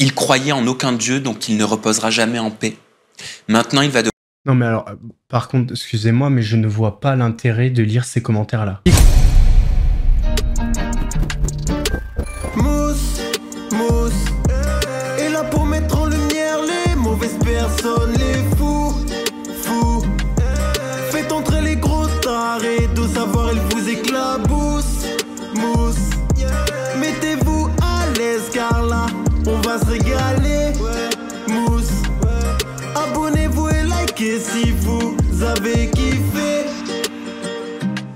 Il croyait en aucun dieu, donc il ne reposera jamais en paix. Maintenant, il va devoir... Non mais alors, par contre, excusez-moi, mais je ne vois pas l'intérêt de lire ces commentaires-là. Mousse, mousse, est là pour mettre en lumière les mauvaises personnes, les fous, fous. Faites entrer les gros tarés, de savoir elle vous éclabousse, mousse. Mettez-vous à l'aise car là, on va se régaler, mousse. Abonnez-vous et likez si vous avez kiffé.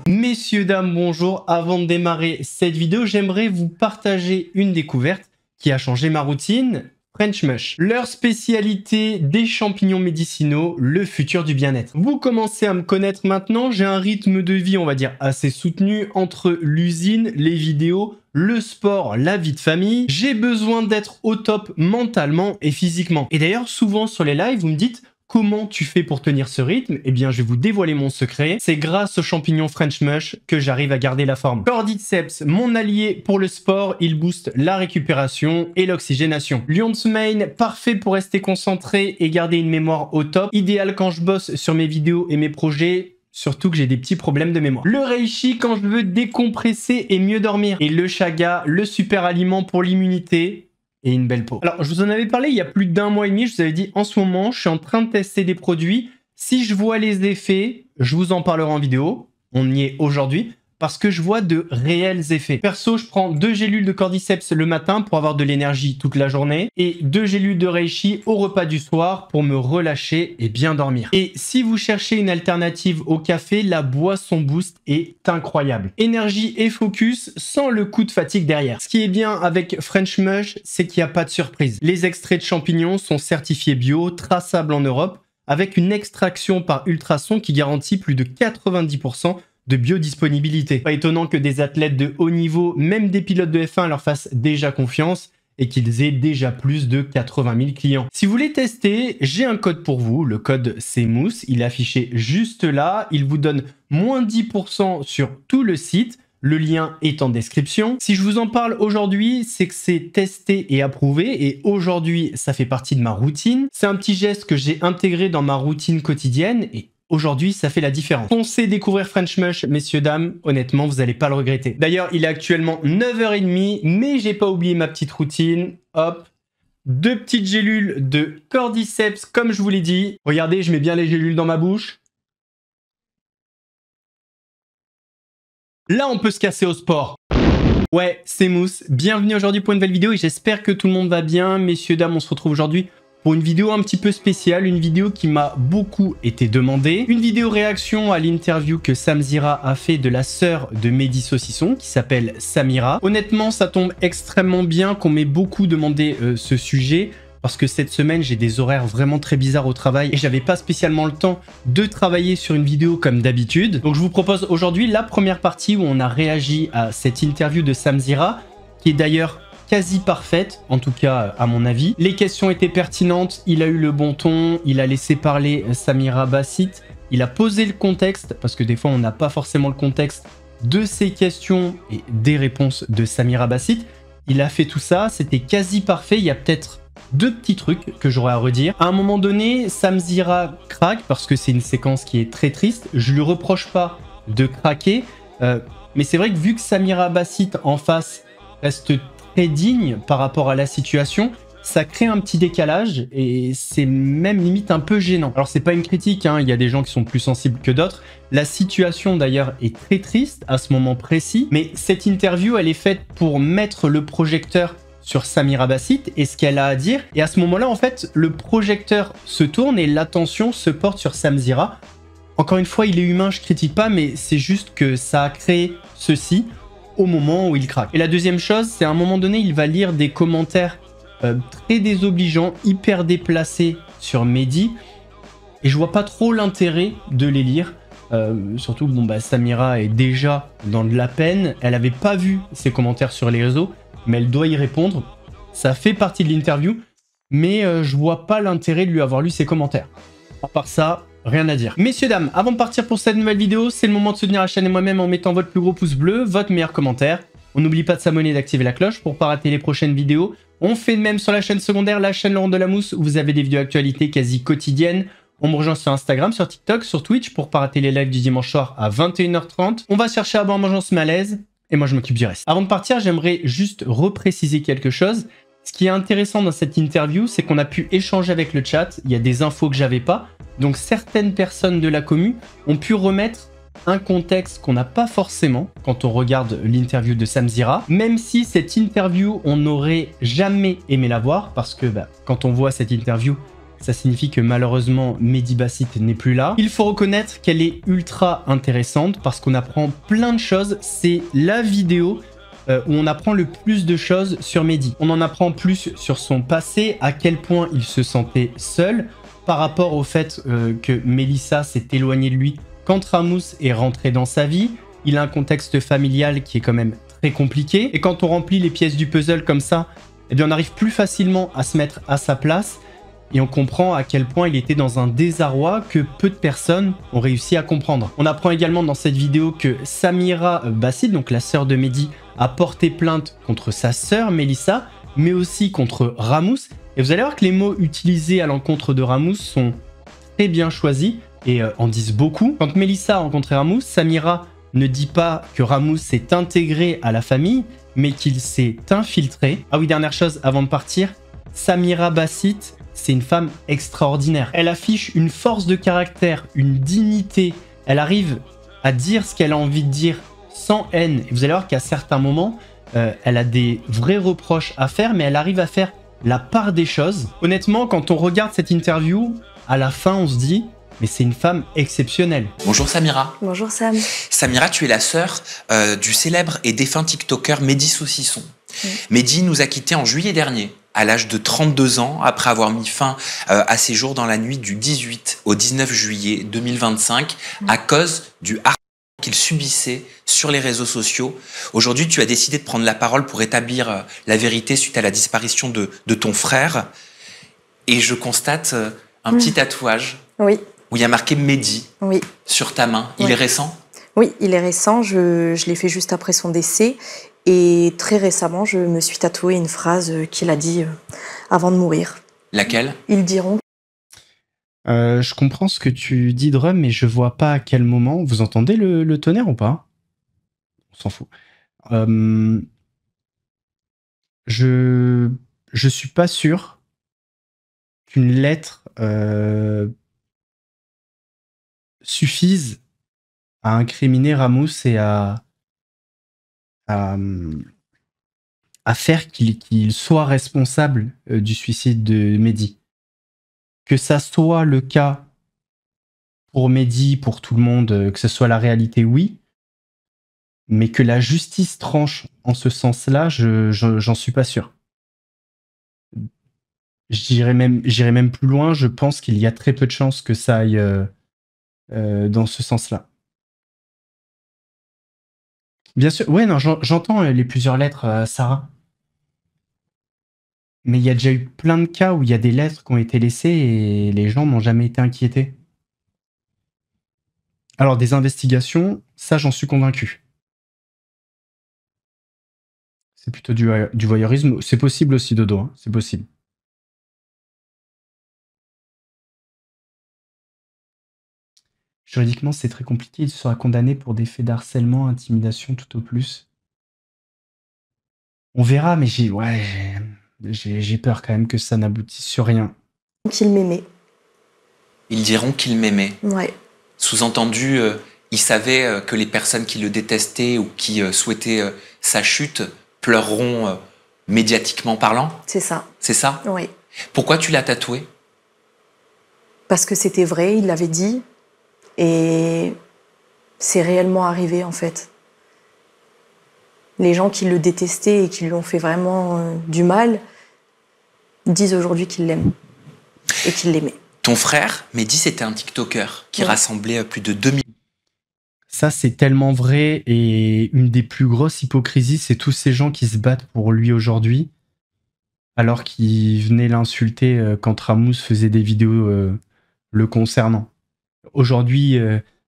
Messieurs, dames, bonjour. Avant de démarrer cette vidéo, j'aimerais vous partager une découverte qui a changé ma routine. French Mush, leur spécialité des champignons médicinaux, le futur du bien-être. Vous commencez à me connaître maintenant, j'ai un rythme de vie, on va dire, assez soutenu entre l'usine, les vidéos, le sport, la vie de famille. J'ai besoin d'être au top mentalement et physiquement. Et d'ailleurs, souvent sur les lives, vous me dites comment tu fais pour tenir ce rythme? Eh bien, je vais vous dévoiler mon secret. C'est grâce aux champignons French Mush que j'arrive à garder la forme. Cordyceps, mon allié pour le sport, il booste la récupération et l'oxygénation. Lion's Mane, parfait pour rester concentré et garder une mémoire au top. Idéal quand je bosse sur mes vidéos et mes projets. Surtout que j'ai des petits problèmes de mémoire. Le reishi quand je veux décompresser et mieux dormir. Et le chaga, le super aliment pour l'immunité et une belle peau. Alors, je vous en avais parlé il y a plus d'1 mois et demi. Je vous avais dit, en ce moment, je suis en train de tester des produits. Si je vois les effets, je vous en parlerai en vidéo. On y est aujourd'hui. Parce que je vois de réels effets. Perso, je prends 2 gélules de Cordyceps le matin pour avoir de l'énergie toute la journée et 2 gélules de reishi au repas du soir pour me relâcher et bien dormir. Et si vous cherchez une alternative au café, la boisson Boost est incroyable. Énergie et focus sans le coup de fatigue derrière. Ce qui est bien avec French Mush, c'est qu'il n'y a pas de surprise. Les extraits de champignons sont certifiés bio, traçables en Europe, avec une extraction par ultrasons qui garantit plus de 90% de biodisponibilité. Pas étonnant que des athlètes de haut niveau, même des pilotes de F1 leur fassent déjà confiance et qu'ils aient déjà plus de 80 000 clients. Si vous voulez tester, j'ai un code pour vous, le code c'est Mousse, il est affiché juste là, il vous donne moins 10% sur tout le site, le lien est en description. Si je vous en parle aujourd'hui, c'est que c'est testé et approuvé et aujourd'hui ça fait partie de ma routine. C'est un petit geste que j'ai intégré dans ma routine quotidienne et aujourd'hui, ça fait la différence. Foncez découvrir French Mush, messieurs, dames. Honnêtement, vous n'allez pas le regretter. D'ailleurs, il est actuellement 9h30, mais j'ai pas oublié ma petite routine. Hop, 2 petites gélules de Cordyceps, comme je vous l'ai dit. Regardez, je mets bien les gélules dans ma bouche. Là, on peut se casser au sport. Ouais, c'est Mousse. Bienvenue aujourd'hui pour une nouvelle vidéo et j'espère que tout le monde va bien. Messieurs, dames, on se retrouve aujourd'hui pour une vidéo un petit peu spéciale, une vidéo qui m'a beaucoup été demandée. Une vidéo réaction à l'interview que Samzira a fait de la sœur de Mehdi Saucisson, qui s'appelle Samira. Honnêtement, ça tombe extrêmement bien qu'on m'ait beaucoup demandé ce sujet, parce que cette semaine, j'ai des horaires vraiment très bizarres au travail et j'avais pas spécialement le temps de travailler sur une vidéo comme d'habitude. Donc je vous propose aujourd'hui la première partie où on a réagi à cette interview de Samzira, qui est d'ailleurs quasi parfaite, en tout cas à mon avis. Les questions étaient pertinentes, il a eu le bon ton, il a laissé parler Samira Bassit, il a posé le contexte, parce que des fois on n'a pas forcément le contexte de ses questions et des réponses de Samira Bassit. Il a fait tout ça, c'était quasi parfait, il y a peut-être 2 petits trucs que j'aurais à redire. À un moment donné, Samzira craque, parce que c'est une séquence qui est très triste, je lui reproche pas de craquer, mais c'est vrai que vu que Samira Bassit en face reste très digne par rapport à la situation, ça crée un petit décalage et c'est même limite un peu gênant. Alors c'est pas une critique, hein, il y a des gens qui sont plus sensibles que d'autres. La situation d'ailleurs est très triste à ce moment précis, mais cette interview elle est faite pour mettre le projecteur sur Samira Bassit et ce qu'elle a à dire. Et à ce moment-là en fait le projecteur se tourne et l'attention se porte sur Samzira. Encore une fois il est humain, je critique pas, mais c'est juste que ça a créé ceci au moment où il craque. Et la deuxième chose, c'est à un moment donné, il va lire des commentaires très désobligeants, hyper déplacés sur Mehdi. Et je vois pas trop l'intérêt de les lire. Surtout que bon, bah, Samira est déjà dans de la peine. Elle avait pas vu ces commentaires sur les réseaux, mais elle doit y répondre. Ça fait partie de l'interview, mais je vois pas l'intérêt de lui avoir lu ces commentaires. À part ça, rien à dire. Messieurs, dames, avant de partir pour cette nouvelle vidéo, c'est le moment de soutenir la chaîne et moi-même en mettant votre plus gros pouce bleu, votre meilleur commentaire. On n'oublie pas de s'abonner et d'activer la cloche pour ne pas rater les prochaines vidéos. On fait de même sur la chaîne secondaire, la chaîne Laurent Delamousse, où vous avez des vidéos actualités quasi quotidiennes. On me rejoint sur Instagram, sur TikTok, sur Twitch pour pas rater les lives du dimanche soir à 21h30. On va chercher à boire en mangeant ce malaise et moi je m'occupe du reste. Avant de partir, j'aimerais juste repréciser quelque chose. Ce qui est intéressant dans cette interview, c'est qu'on a pu échanger avec le chat. Il y a des infos que j'avais pas. Donc certaines personnes de la commu ont pu remettre un contexte qu'on n'a pas forcément quand on regarde l'interview de Samzira. Même si cette interview, on n'aurait jamais aimé la voir parce que quand on voit cette interview, ça signifie que malheureusement Mehdi Bassit n'est plus là. Il faut reconnaître qu'elle est ultra intéressante parce qu'on apprend plein de choses. C'est la vidéo où on apprend le plus de choses sur Mehdi. On en apprend plus sur son passé, à quel point il se sentait seul par rapport au fait que Mélissa s'est éloignée de lui quand Ramous est rentré dans sa vie. Il a un contexte familial qui est quand même très compliqué. Et quand on remplit les pièces du puzzle comme ça, eh bien on arrive plus facilement à se mettre à sa place. Et on comprend à quel point il était dans un désarroi que peu de personnes ont réussi à comprendre. On apprend également dans cette vidéo que Samira Bassit, donc la sœur de Mehdi, a porté plainte contre sa sœur Mélissa, mais aussi contre Ramous. Et vous allez voir que les mots utilisés à l'encontre de Ramous sont très bien choisis et en disent beaucoup. Quand Mélissa a rencontré Ramous, Samira ne dit pas que Ramous s'est intégré à la famille, mais qu'il s'est infiltré. Ah oui, dernière chose avant de partir, Samira Bassit, c'est une femme extraordinaire. Elle affiche une force de caractère, une dignité. Elle arrive à dire ce qu'elle a envie de dire sans haine. Et vous allez voir qu'à certains moments, elle a des vrais reproches à faire, mais elle arrive à faire la part des choses. Honnêtement, quand on regarde cette interview, à la fin, on se dit, mais c'est une femme exceptionnelle. Bonjour Samira. Bonjour Sam. Samira, tu es la sœur du célèbre et défunt TikToker Mehdi Saucisson. Mehdi nous a quittés en juillet dernier, à l'âge de 32 ans, après avoir mis fin à ses jours dans la nuit du 18 au 19 juillet 2025, à cause du harcèlement qu'il subissait sur les réseaux sociaux. Aujourd'hui, tu as décidé de prendre la parole pour établir la vérité suite à la disparition de ton frère. Et je constate un petit tatouage où il y a marqué Mehdi sur ta main. Il est récent ? Oui, il est récent. Je l'ai fait juste après son décès. Et très récemment, je me suis tatoué une phrase qu'il a dit avant de mourir. Laquelle ? Ils diront. Je comprends ce que tu dis, Drum, mais je vois pas à quel moment. Vous entendez le tonnerre ou pas? On s'en fout. Je suis pas sûr qu'une lettre suffise à incriminer Ramous et à faire qu'il soit responsable du suicide de Mehdi. Que ça soit le cas pour Mehdi, pour tout le monde, que ce soit la réalité, oui. Mais que la justice tranche en ce sens-là, j'en suis pas sûr. J'irai même plus loin, je pense qu'il y a très peu de chances que ça aille dans ce sens-là. Bien sûr, ouais, non, j'entends les plusieurs lettres, Sarah. Mais il y a déjà eu plein de cas où il y a des lettres qui ont été laissées et les gens n'ont jamais été inquiétés. Alors, des investigations, ça, j'en suis convaincu. C'est plutôt du voyeurisme. C'est possible aussi, Dodo, hein, c'est possible. Juridiquement, c'est très compliqué. Il sera condamné pour des faits d'harcèlement, intimidation, tout au plus. On verra, mais j'ai peur quand même que ça n'aboutisse sur rien. Qu'il m'aimait. Ils diront qu'il m'aimait. Ouais. Sous-entendu, il savait que les personnes qui le détestaient ou qui souhaitaient sa chute pleureront médiatiquement parlant. C'est ça. C'est ça ? Oui. Pourquoi tu l'as tatoué ? Parce que c'était vrai, il l'avait dit. Et c'est réellement arrivé, en fait. Les gens qui le détestaient et qui lui ont fait vraiment du mal disent aujourd'hui qu'ils l'aiment et qu'ils l'aimaient. Ton frère, Mehdi, c'était un TikToker qui rassemblait plus de 2000. Ça, c'est tellement vrai. Et une des plus grosses hypocrisies, c'est tous ces gens qui se battent pour lui aujourd'hui, alors qu'ils venaient l'insulter quand Ramous faisait des vidéos le concernant. Aujourd'hui,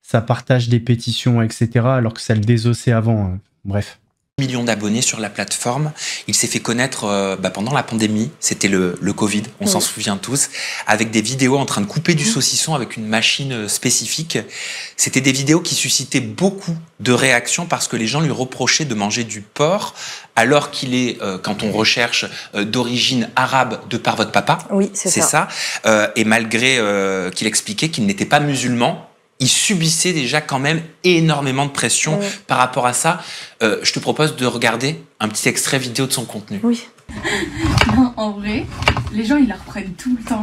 ça partage des pétitions, etc., alors que ça le désossait avant. Bref. millions d'abonnés sur la plateforme. Il s'est fait connaître pendant la pandémie, c'était le Covid, on s'en souvient tous, avec des vidéos en train de couper du saucisson avec une machine spécifique. C'était des vidéos qui suscitaient beaucoup de réactions parce que les gens lui reprochaient de manger du porc alors qu'il est, quand on recherche, d'origine arabe de par votre papa. Oui, c'est ça. Et malgré qu'il expliquait qu'il n'était pas musulman, il subissait déjà quand même énormément de pression par rapport à ça. Je te propose de regarder un petit extrait vidéo de son contenu. Oui. Non, en vrai, les gens, ils la reprennent tout le temps.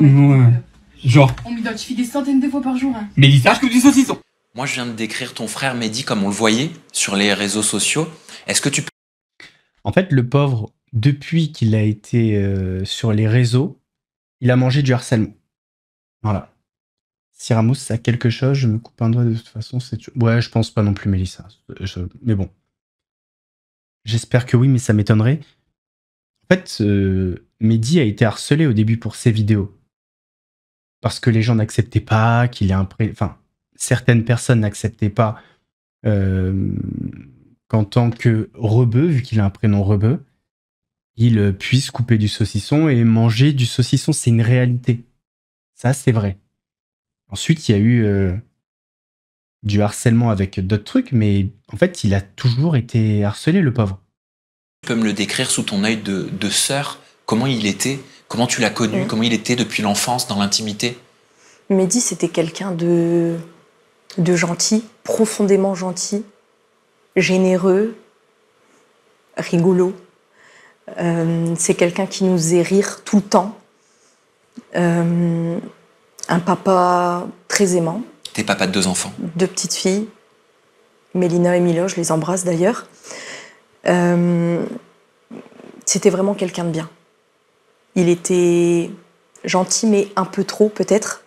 Genre, On m'identifie des centaines de fois par jour. Hein. mais il sache que du saucisson. Moi, je viens de décrire ton frère Mehdi comme on le voyait sur les réseaux sociaux. Est-ce que tu peux... En fait, le pauvre, depuis qu'il a été sur les réseaux, il a mangé du harcèlement. Voilà. Si Ramos a quelque chose, je me coupe un doigt de toute façon. Ouais, je pense pas non plus, Mélissa. Mais bon. J'espère que oui, mais ça m'étonnerait. En fait, Mehdi a été harcelé au début pour ses vidéos. Parce que les gens n'acceptaient pas qu'il ait un Enfin, certaines personnes n'acceptaient pas qu'en tant que rebeu, vu qu'il a un prénom rebeu, il puisse couper du saucisson et manger du saucisson. C'est une réalité. Ça, c'est vrai. Ensuite, il y a eu du harcèlement avec d'autres trucs, mais en fait, il a toujours été harcelé, le pauvre. Tu peux me le décrire sous ton œil de sœur? Comment il était? Comment tu l'as connu? Comment il était depuis l'enfance, dans l'intimité? Mehdi, c'était quelqu'un de gentil, profondément gentil, généreux, rigolo. C'est quelqu'un qui nous faisait rire tout le temps. Un papa très aimant. T'es papa de 2 enfants. 2 petites filles, Mélina et Milo, je les embrasse d'ailleurs. C'était vraiment quelqu'un de bien. Il était gentil, mais un peu trop peut-être.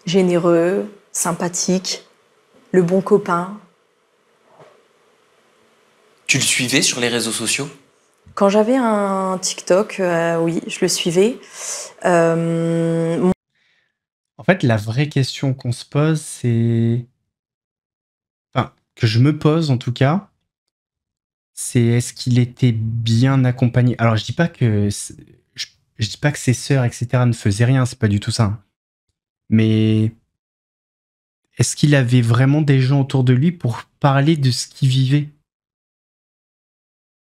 Généreux, sympathique, le bon copain. Tu le suivais sur les réseaux sociaux? Quand j'avais un TikTok, oui, je le suivais. En fait, la vraie question qu'on se pose, c'est... Enfin, que je me pose en tout cas, c'est est-ce qu'il était bien accompagné? Alors, je dis pas que je dis pas que ses sœurs, etc., ne faisaient rien, c'est pas du tout ça. Hein. Mais est-ce qu'il avait vraiment des gens autour de lui pour parler de ce qu'il vivait?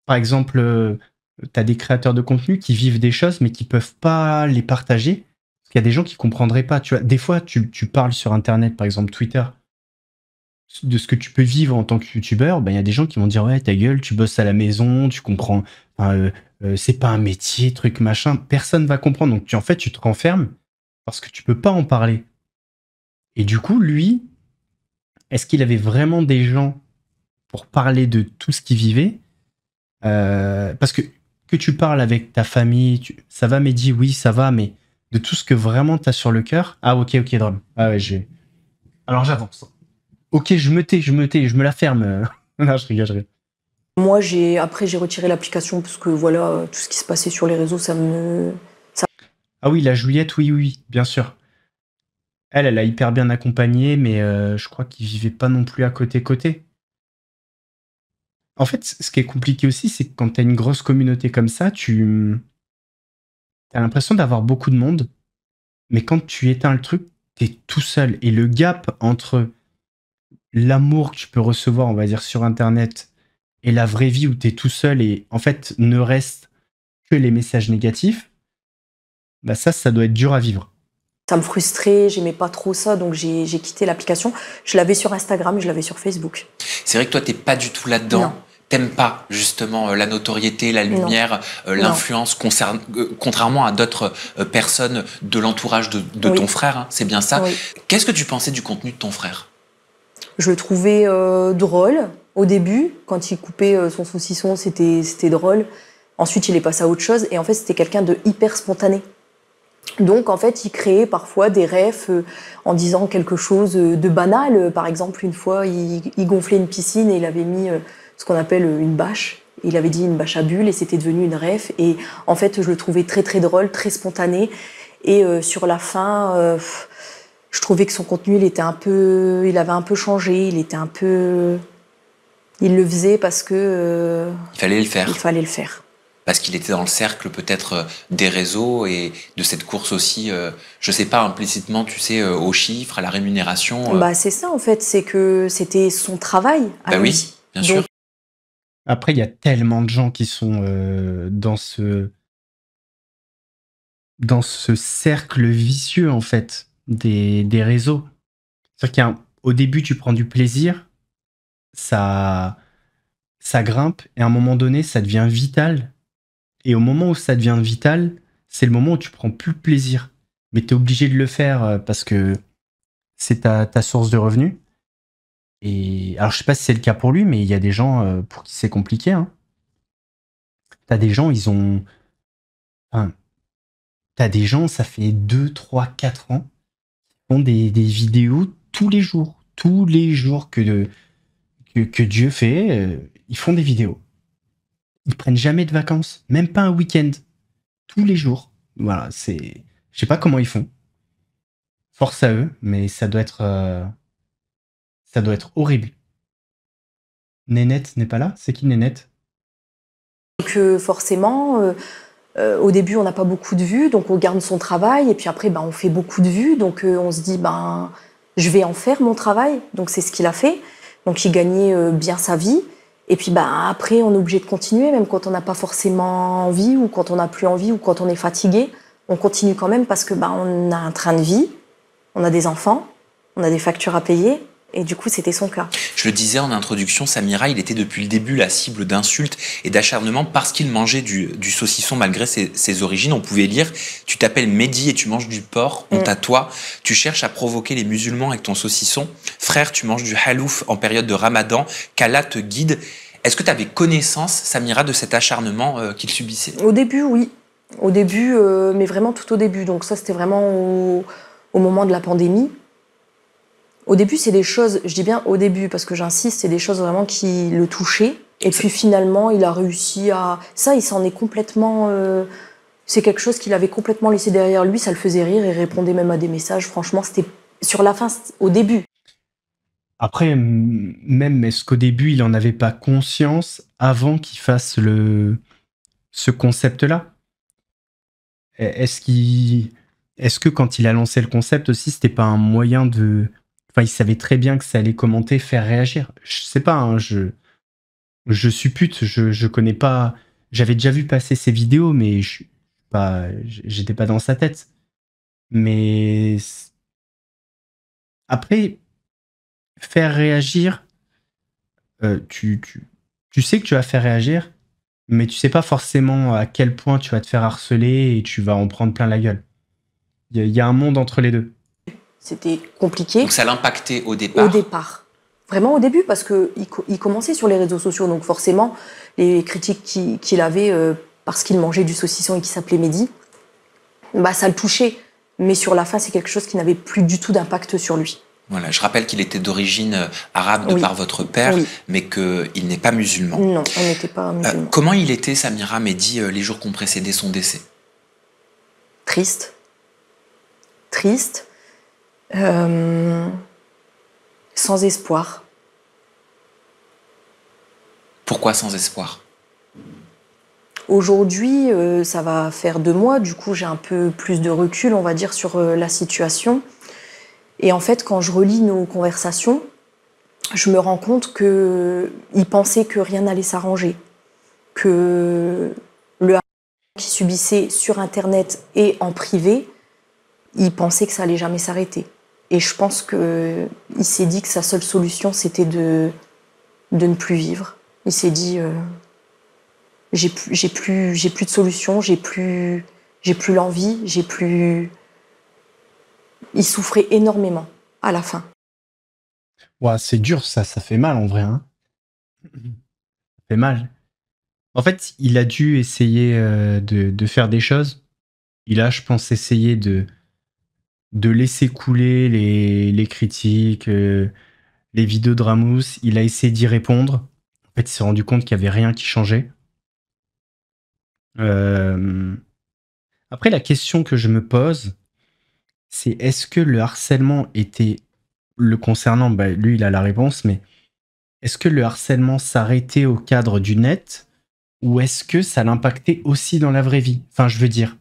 Par exemple, tu as des créateurs de contenu qui vivent des choses, mais qui peuvent pas les partager. Parce qu'il y a des gens qui comprendraient pas. Tu vois, des fois, tu parles sur Internet, par exemple Twitter, de ce que tu peux vivre en tant que youtubeur. Ben, il y a des gens qui vont dire ouais, ta gueule, tu bosses à la maison, tu comprends. C'est pas un métier, truc machin. Personne va comprendre. Donc en fait, tu te renfermes parce que tu peux pas en parler. Et du coup, lui, est-ce qu'il avait vraiment des gens pour parler de tout ce qu'il vivait? Parce que tu parles avec ta famille, ça va Mehdi, oui ça va, mais de tout ce que vraiment t'as sur le cœur, ah ok drôle, ah ouais alors j'avance, ok je me tais, je me la ferme. Non, je rigole. Moi après j'ai retiré l'application parce que voilà, tout ce qui se passait sur les réseaux, Ah oui, la Juliette, oui, bien sûr. Elle a hyper bien accompagné, mais je crois qu'ils vivaient pas non plus à côté. En fait, ce qui est compliqué aussi, c'est que quand tu as une grosse communauté comme ça, tu as l'impression d'avoir beaucoup de monde, mais quand tu éteins le truc, tu es tout seul. Et le gap entre l'amour que tu peux recevoir, on va dire, sur Internet et la vraie vie où tu es tout seul et en fait, ne reste que les messages négatifs, bah ça doit être dur à vivre. Ça me frustrait, j'aimais pas trop ça, donc j'ai quitté l'application. Je l'avais sur Instagram, je l'avais sur Facebook. C'est vrai que toi, t'es pas du tout là-dedans. Non. T'aimes pas justement la notoriété, la lumière, l'influence, contrairement à d'autres personnes de l'entourage de ton frère, hein, c'est bien ça. Oui. Qu'est-ce que tu pensais du contenu de ton frère? Je le trouvais drôle au début, quand il coupait son saucisson, c'était drôle. Ensuite, il est passé à autre chose, et en fait, c'était quelqu'un de hyper spontané. Donc, en fait, il créait parfois des refs en disant quelque chose de banal. Par exemple, une fois, il gonflait une piscine et il avait mis ce qu'on appelle une bâche. Il avait dit une bâche à bulles et c'était devenu une ref. Et en fait, je le trouvais très, très drôle, très spontané. Et sur la fin, je trouvais que son contenu, il avait un peu changé. Il était un peu Il le faisait parce que Il fallait le faire. il fallait le faire. Parce qu'il était dans le cercle peut-être des réseaux et de cette course aussi, je sais pas, implicitement, tu sais, aux chiffres, à la rémunération. Bah, c'est ça, en fait, c'est que c'était son travail à Bah lui. oui, bien Donc, sûr. Après, il y a tellement de gens qui sont dans ce cercle vicieux, en fait, des réseaux. C'est-à-dire qu'au début, tu prends du plaisir, ça grimpe, et à un moment donné, ça devient vital. Et au moment où ça devient vital, c'est le moment où tu prends plus de plaisir. Mais tu es obligé de le faire parce que c'est ta source de revenus. Et alors, je sais pas si c'est le cas pour lui, mais il y a des gens pour qui c'est compliqué. Hein. T'as des gens, enfin, t'as des gens, ça fait 2, 3, 4 ans, qui font des vidéos tous les jours. Tous les jours que Dieu fait, ils font des vidéos. Ils prennent jamais de vacances, même pas un week-end. Tous les jours. Voilà, c'est. Je sais pas comment ils font. Force à eux, mais ça doit être horrible. Nénette n'est pas là? C'est qui Nénette? forcément, au début, on n'a pas beaucoup de vues, donc on garde son travail, et puis après, on fait beaucoup de vues, donc on se dit, je vais en faire mon travail. Donc c'est ce qu'il a fait. Donc il gagnait bien sa vie. Et puis après, on est obligé de continuer, même quand on n'a pas forcément envie, ou quand on n'a plus envie, ou quand on est fatigué. On continue quand même parce que on a un train de vie, on a des enfants, on a des factures à payer. Et du coup, c'était son cas. Je le disais en introduction, Samira, il était depuis le début la cible d'insultes et d'acharnement parce qu'il mangeait du saucisson malgré ses origines. On pouvait lire « Tu t'appelles Mehdi et tu manges du porc, honte à toi. Tu cherches à provoquer les musulmans avec ton saucisson. Frère, tu manges du halouf en période de ramadan. Qu'Allah te guide. » Est-ce que tu avais connaissance, Samira, de cet acharnement qu'il subissait? Au début, oui. Au début, mais vraiment tout au début. Donc ça, c'était vraiment au moment de la pandémie. Au début, c'est des choses, je dis bien au début, parce que j'insiste, c'est des choses vraiment qui le touchaient. Et puis finalement, il a réussi à... Ça, il s'en est complètement... C'est quelque chose qu'il avait complètement laissé derrière lui, ça le faisait rire, il répondait même à des messages. Franchement, c'était sur la fin, au début. Après, même, est-ce qu'au début, il n'en avait pas conscience avant qu'il fasse ce concept-là? Est-ce que quand il a lancé le concept aussi, c'était pas un moyen de... Enfin, il savait très bien que ça allait commenter, faire réagir. Je sais pas, hein, je suppute, je connais pas... J'avais déjà vu passer ses vidéos, mais j'étais pas dans sa tête. Mais après, faire réagir, tu sais que tu vas faire réagir, mais tu sais pas forcément à quel point tu vas te faire harceler et tu vas en prendre plein la gueule. Il y a un monde entre les deux. C'était compliqué. Donc ça l'impactait au départ? Au départ. Vraiment au début, parce qu'il commençait sur les réseaux sociaux, donc forcément, les critiques qu'il avait parce qu'il mangeait du saucisson et qu'il s'appelait Mehdi, ça le touchait. Mais sur la fin, c'est quelque chose qui n'avait plus du tout d'impact sur lui. Voilà, je rappelle qu'il était d'origine arabe de par votre père, mais qu'il n'est pas musulman. Non, on n'était pas musulman. Comment il était, Samira Mehdi, les jours qui ont précédé son décès? Triste. Sans espoir. Pourquoi sans espoir? Aujourd'hui, ça va faire 2 mois, du coup j'ai un peu plus de recul, on va dire, sur la situation. Et en fait, quand je relis nos conversations, je me rends compte qu'il pensait que rien n'allait s'arranger, que le harcèlement qu'il subissait sur Internet et en privé, il pensait que ça allait jamais s'arrêter. Et je pense qu'il s'est dit que sa seule solution, c'était de ne plus vivre. Il s'est dit, j'ai plus de solution, j'ai plus l'envie, Il souffrait énormément à la fin. Ouais, c'est dur, ça fait mal en vrai. Hein. Ça fait mal. En fait, il a dû essayer de faire des choses. Il a, je pense, essayé de laisser couler les critiques, les vidéos de Ramous. Il a essayé d'y répondre. En fait, il s'est rendu compte qu'il n'y avait rien qui changeait. Après, la question que je me pose, c'est est-ce que le harcèlement était le concernant? Lui, il a la réponse, mais est-ce que le harcèlement s'arrêtait au cadre du net ou est-ce que ça l'impactait aussi dans la vraie vie? Enfin, je veux dire,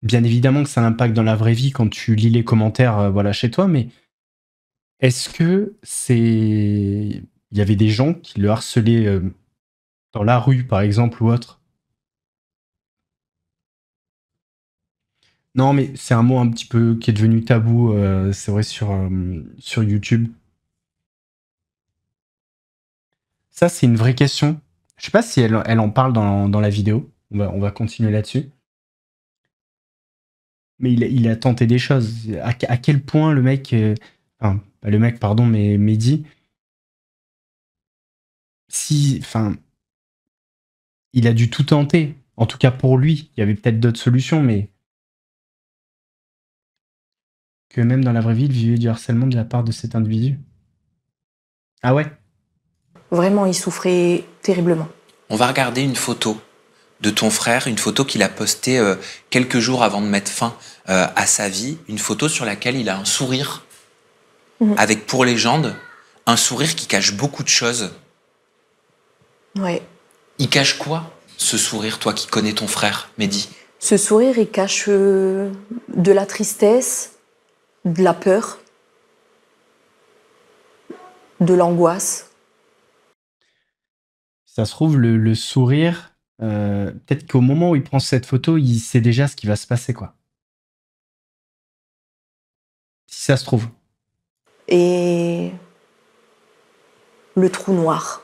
bien évidemment que ça l'impacte dans la vraie vie quand tu lis les commentaires voilà, chez toi, mais est-ce que il y avait des gens qui le harcelaient dans la rue, par exemple, ou autre? Non, mais c'est un mot un petit peu qui est devenu tabou, c'est vrai, sur YouTube. Ça, c'est une vraie question. Je sais pas si elle en parle dans la vidéo. On va continuer là-dessus. Mais il a tenté des choses. À quel point le mec... enfin, pas le mec, pardon, mais Mehdi... Enfin, il a dû tout tenter. En tout cas pour lui. Il y avait peut-être d'autres solutions, mais... Que même dans la vraie vie, il vivait du harcèlement de la part de cet individu. Ah ouais? Vraiment, il souffrait terriblement. On va regarder une photo de ton frère, une photo qu'il a postée quelques jours avant de mettre fin à sa vie, une photo sur laquelle il a un sourire, avec pour légende, un sourire qui cache beaucoup de choses. Ouais. Il cache quoi, ce sourire, toi qui connais ton frère, Mehdi? Ce sourire, il cache de la tristesse, de la peur, de l'angoisse. Ça se trouve, le sourire, peut-être qu'au moment où il prend cette photo, il sait déjà ce qui va se passer, quoi. Si ça se trouve. Et le trou noir.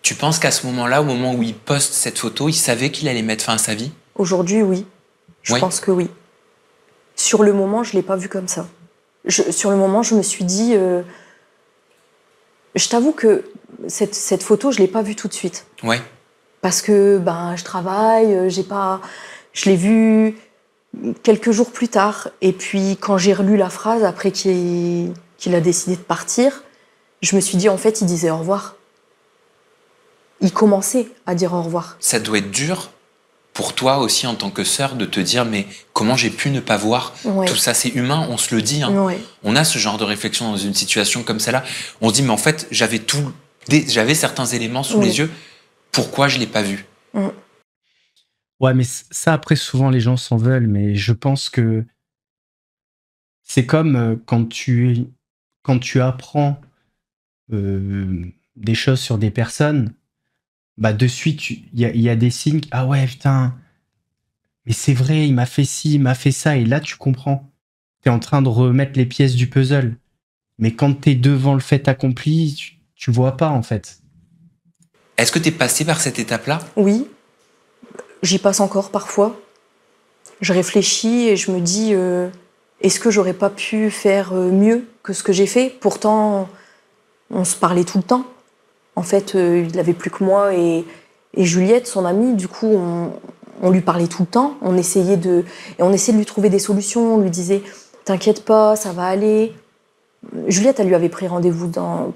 Tu penses qu'à ce moment-là, au moment où il poste cette photo, il savait qu'il allait mettre fin à sa vie? Aujourd'hui, oui. Je Oui. pense que oui. Sur le moment, je ne l'ai pas vu comme ça. Sur le moment, je me suis dit... Je t'avoue que cette photo, je ne l'ai pas vue tout de suite. Ouais. Parce que je travaille, je l'ai vue quelques jours plus tard. Et puis, quand j'ai relu la phrase, après qu'il a décidé de partir, je me suis dit, en fait, il disait au revoir. Il commençait à dire au revoir. Ça doit être dur pour toi aussi en tant que sœur de te dire mais comment j'ai pu ne pas voir tout ça? C'est humain, on se le dit. Hein. Ouais. On a ce genre de réflexion dans une situation comme celle-là. On se dit mais en fait j'avais certains éléments sous les yeux. Pourquoi je l'ai pas vu? Ouais, mais ça après souvent les gens s'en veulent, mais je pense que c'est comme quand tu apprends des choses sur des personnes. De suite, il y a des signes. Ah ouais, putain, mais c'est vrai, il m'a fait ci, il m'a fait ça. Et là, tu comprends. T'es en train de remettre les pièces du puzzle. Mais quand t'es devant le fait accompli, tu vois pas, en fait. Est-ce que t'es passé par cette étape-là? Oui, j'y passe encore parfois. Je réfléchis et je me dis, est-ce que j'aurais pas pu faire mieux que ce que j'ai fait? Pourtant, on se parlait tout le temps. En fait, il n'avait plus que moi et Juliette, son amie. Du coup, on lui parlait tout le temps. On essayait de lui trouver des solutions. On lui disait « T'inquiète pas, ça va aller ». Juliette, elle lui avait pris rendez-vous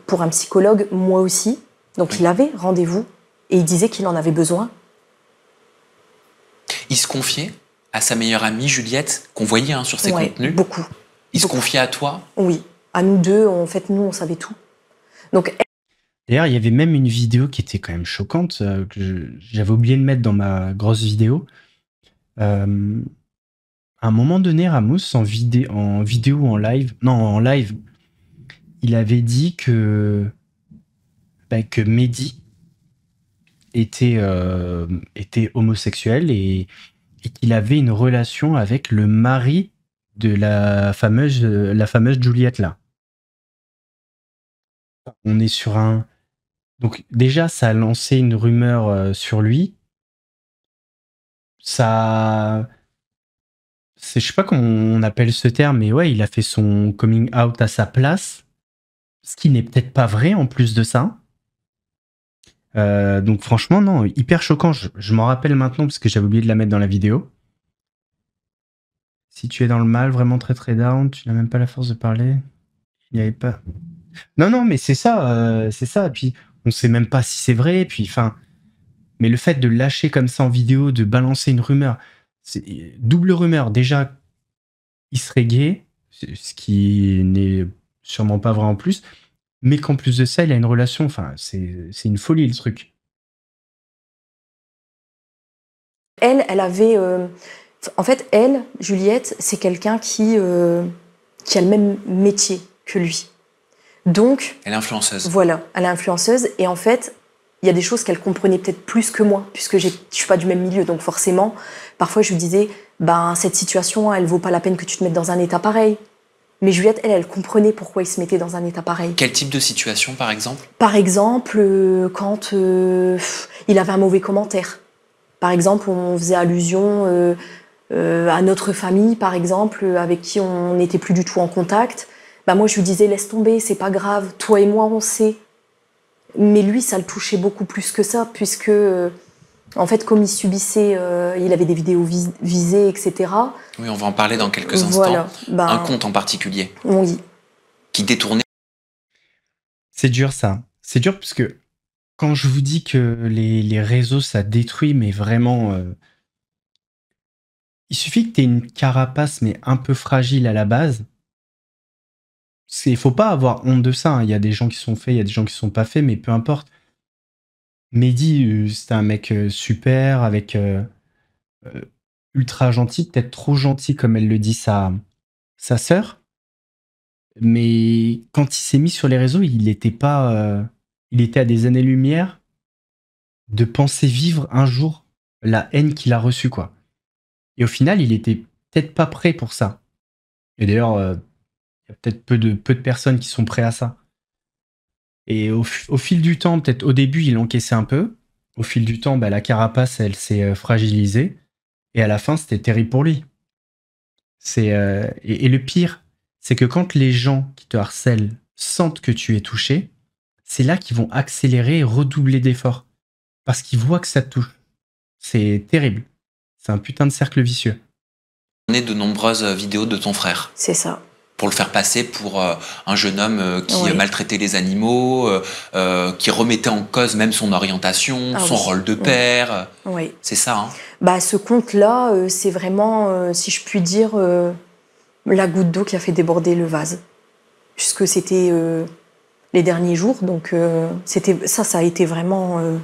pour un psychologue, moi aussi. Donc, il avait rendez-vous et il disait qu'il en avait besoin. Il se confiait à sa meilleure amie, Juliette, qu'on voyait sur ses contenus? Beaucoup. Il se confiait à toi? Oui. À nous deux, en fait, nous, on savait tout. Donc, d'ailleurs, il y avait même une vidéo qui était quand même choquante, que j'avais oublié de mettre dans ma grosse vidéo. À un moment donné, Ramos, en vidéo ou en live, non, en live, il avait dit que Mehdi était homosexuel et qu'il avait une relation avec le mari de la fameuse Juliette, là. On est sur un... Donc déjà, ça a lancé une rumeur sur lui. Ça... Je sais pas comment on appelle ce terme, mais ouais, il a fait son coming out à sa place. Ce qui n'est peut-être pas vrai en plus de ça. Donc franchement, non, hyper choquant. Je m'en rappelle maintenant parce que j'avais oublié de la mettre dans la vidéo. Si tu es dans le mal, vraiment très très down, tu n'as même pas la force de parler. Il n'y avait pas... Non, mais c'est ça, c'est ça. Et puis, on sait même pas si c'est vrai. Puis, enfin... Mais le fait de lâcher comme ça en vidéo, de balancer une rumeur, c'est double rumeur. Déjà, il serait gay, ce qui n'est sûrement pas vrai en plus. mais qu'en plus de ça, il a une relation. Enfin, c'est une folie le truc. Elle avait... en fait, elle, Juliette, c'est quelqu'un qui a le même métier que lui. Donc... Elle est influenceuse. Voilà, elle est influenceuse. Et en fait, il y a des choses qu'elle comprenait peut-être plus que moi, puisque je suis pas du même milieu. Donc forcément, parfois, je lui disais, cette situation, elle vaut pas la peine que tu te mettes dans un état pareil. Mais Juliette, elle comprenait pourquoi il se mettait dans un état pareil. Quel type de situation, par exemple? Par exemple, quand il avait un mauvais commentaire. Par exemple, on faisait allusion à notre famille, par exemple, avec qui on n'était plus du tout en contact. Moi, je lui disais, laisse tomber, c'est pas grave, toi et moi, on sait. Mais lui, ça le touchait beaucoup plus que ça, puisque, en fait, comme il subissait, il avait des vidéos visées, etc. Oui, on va en parler dans quelques instants. Voilà, un compte en particulier. Oui. Qui détournait. C'est dur, ça. C'est dur parce que quand je vous dis que les réseaux, ça détruit, mais vraiment... il suffit que tu aies une carapace, mais un peu fragile à la base. Il faut pas avoir honte de ça. Il y a des gens qui sont faits, il y a des gens qui sont pas faits, mais peu importe. Mehdi, c'était un mec super, avec ultra gentil, peut-être trop gentil, comme elle le dit, sa sœur. Mais quand il s'est mis sur les réseaux, il était pas... il était à des années-lumière de penser vivre un jour la haine qu'il a reçue, quoi. Et au final, il était peut-être pas prêt pour ça. Et d'ailleurs, il y a peut-être peu de personnes qui sont prêtes à ça. Et au fil du temps, peut-être au début, il encaissait un peu. Au fil du temps, la carapace, elle s'est fragilisée. Et à la fin, c'était terrible pour lui. Et le pire, c'est que quand les gens qui te harcèlent sentent que tu es touché, c'est là qu'ils vont accélérer et redoubler d'efforts. Parce qu'ils voient que ça te touche. C'est terrible. C'est un putain de cercle vicieux. On est de nombreuses vidéos de ton frère. C'est ça. Pour le faire passer pour un jeune homme qui maltraitait les animaux, qui remettait en cause même son orientation, son rôle de père. Oui. C'est ça, hein? Ce conte-là, c'est vraiment, si je puis dire, la goutte d'eau qui a fait déborder le vase. Puisque c'était les derniers jours, donc ça a été vraiment...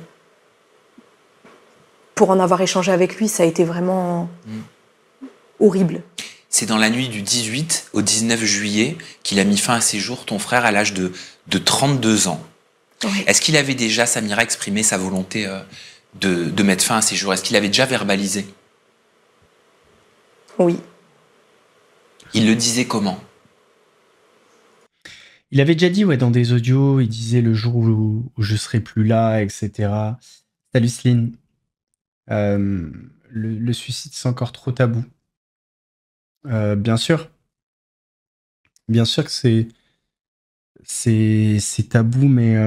pour en avoir échangé avec lui, ça a été vraiment horrible. C'est dans la nuit du 18 au 19 juillet qu'il a mis fin à ses jours, ton frère, à l'âge de 32 ans. Oui. Est-ce qu'il avait déjà, Samira, exprimé sa volonté de mettre fin à ses jours? Est-ce qu'il avait déjà verbalisé? Oui. Il le disait comment? Il avait déjà dit, dans des audios, il disait le jour où je serai plus là, etc. Salut Céline. Le suicide, c'est encore trop tabou. Bien sûr que c'est tabou, mais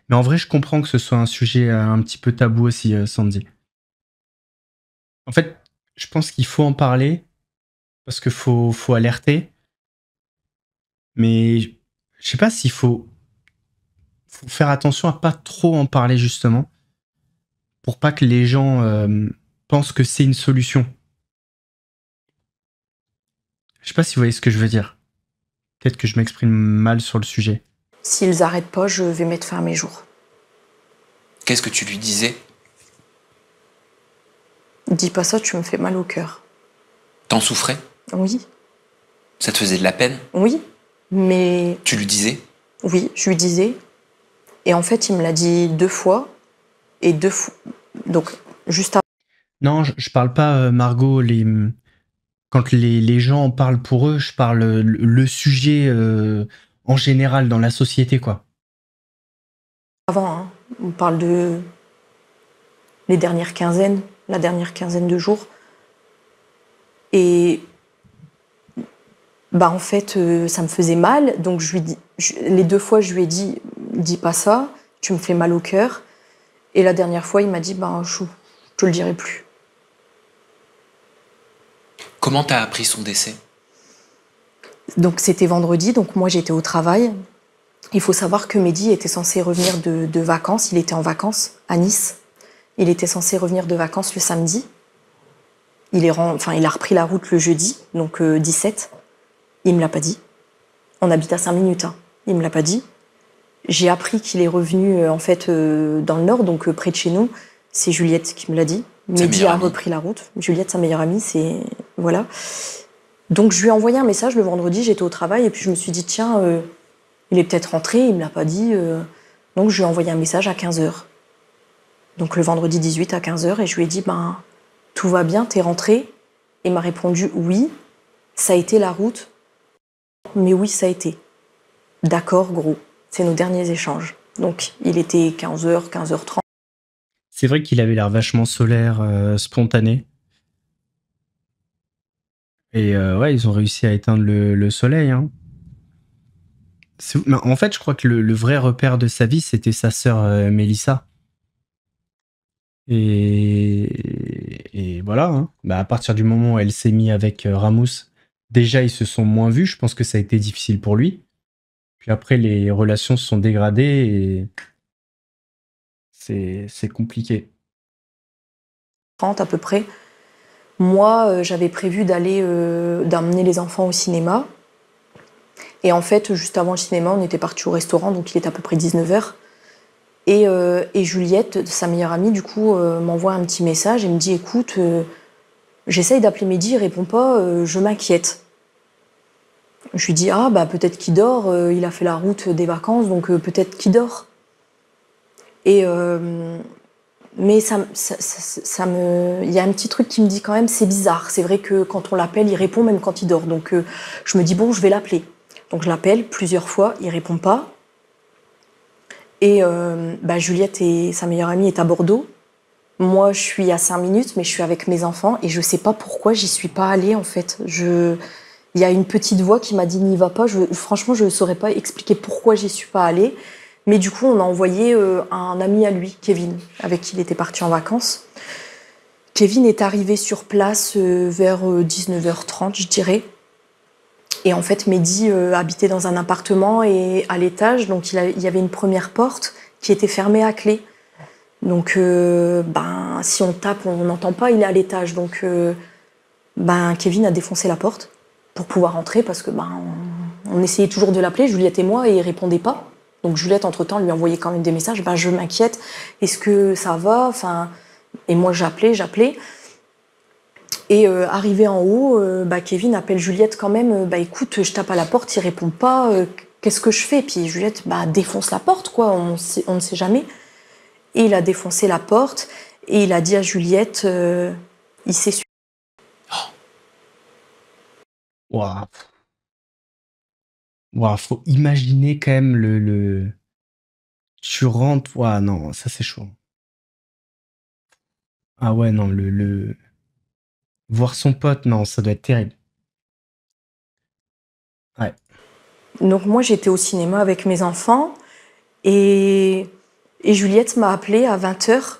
en vrai, je comprends que ce soit un sujet un petit peu tabou aussi, Sandy. En fait, je pense qu'il faut en parler parce qu'il faut alerter, mais je sais pas s'il faut faire attention à pas trop en parler, justement, pour pas que les gens pensent que c'est une solution. Je sais pas si vous voyez ce que je veux dire. Peut-être que je m'exprime mal sur le sujet. S'ils arrêtent pas, je vais mettre fin à mes jours. Qu'est-ce que tu lui disais? Dis pas ça, tu me fais mal au cœur. T'en souffrais? Oui. Ça te faisait de la peine? Oui, mais... Tu lui disais? Oui, je lui disais. Et en fait, il me l'a dit 2 fois. Et 2 fois... Donc, juste après... Non, je parle pas, Margot, quand les gens en parlent pour eux, je parle le sujet en général dans la société, quoi. Avant, on parle de la dernière quinzaine de jours. Et en fait, ça me faisait mal. Donc les 2 fois, je lui ai dit, dis pas ça, tu me fais mal au cœur. Et la dernière fois, il m'a dit, je te le dirai plus. Comment t'as appris son décès? Donc c'était vendredi, donc moi j'étais au travail. Il faut savoir que Mehdi était censé revenir de vacances. Il était en vacances à Nice. Il était censé revenir de vacances le samedi. Il a repris la route le jeudi, donc 17. Il me l'a pas dit. On habite à 5 minutes. Il me l'a pas dit. J'ai appris qu'il est revenu en fait dans le Nord, donc près de chez nous. C'est Juliette qui me l'a dit. Mehdi a repris la route. Juliette, sa meilleure amie, c'est... Voilà. Donc je lui ai envoyé un message le vendredi, j'étais au travail, et puis je me suis dit, tiens, il est peut-être rentré, il me l'a pas dit. Donc je lui ai envoyé un message à 15h. Donc le vendredi 18 à 15h, et je lui ai dit, ben, tout va bien, t'es rentré? Il m'a répondu, oui, ça a été la route, mais oui, ça a été. D'accord, gros, c'est nos derniers échanges. Donc il était 15h, 15h30. C'est vrai qu'il avait l'air vachement solaire, spontané. Et ouais, ils ont réussi à éteindre le soleil. Hein. En fait, je crois que le vrai repère de sa vie, c'était sa sœur Mélissa. Et voilà. Hein. Bah, à partir du moment où elle s'est mise avec Ramous, déjà, ils se sont moins vus. Je pense que ça a été difficile pour lui. Puis après, les relations se sont dégradées et c'est compliqué. 30 à peu près. Moi, j'avais prévu d'emmener les enfants au cinéma. Et en fait, juste avant le cinéma, on était partis au restaurant, donc il était à peu près 19h. Et Juliette, sa meilleure amie, du coup, m'envoie un petit message et me dit, écoute, j'essaye d'appeler Mehdi, il répond pas, je m'inquiète. Je lui dis, ah, bah peut-être qu'il dort, il a fait la route des vacances, donc peut-être qu'il dort. Mais il y a un petit truc qui me dit quand même, c'est bizarre. C'est vrai que quand on l'appelle, il répond même quand il dort. Donc je me dis, bon, je vais l'appeler. Donc je l'appelle plusieurs fois, il répond pas. Et Juliette et sa meilleure amie est à Bordeaux. Moi, je suis à 5 minutes, mais je suis avec mes enfants et je sais pas pourquoi j'y suis pas allée en fait. Il y a une petite voix qui m'a dit n'y va pas. Franchement, je ne saurais pas expliquer pourquoi j'y suis pas allée. Mais du coup, on a envoyé un ami à lui, Kevin, avec qui il était parti en vacances. Kevin est arrivé sur place vers 19h30, je dirais. Et en fait, Mehdi habitait dans un appartement et à l'étage, donc il y avait une première porte qui était fermée à clé. Donc, si on tape, on n'entend pas, il est à l'étage. Donc, Kevin a défoncé la porte pour pouvoir entrer parce que on essayait toujours de l'appeler, Juliette et moi, et il répondait pas. Donc Juliette, entre-temps, lui envoyait quand même des messages. Je m'inquiète, est-ce que ça va? Et moi, j'appelais. Et arrivé en haut, Kevin appelle Juliette quand même. Écoute, je tape à la porte, il répond pas. Qu'est-ce que je fais? Puis Juliette, défonce la porte, quoi. On ne sait jamais. Et il a défoncé la porte et il a dit à Juliette, il s'est suicidé. Waouh. Wow, faut imaginer quand même le... Tu rentres... Ouah, non, ça c'est chaud. Ah ouais, non, voir son pote, non, ça doit être terrible. Ouais. Donc moi, j'étais au cinéma avec mes enfants et Juliette m'a appelée à 20h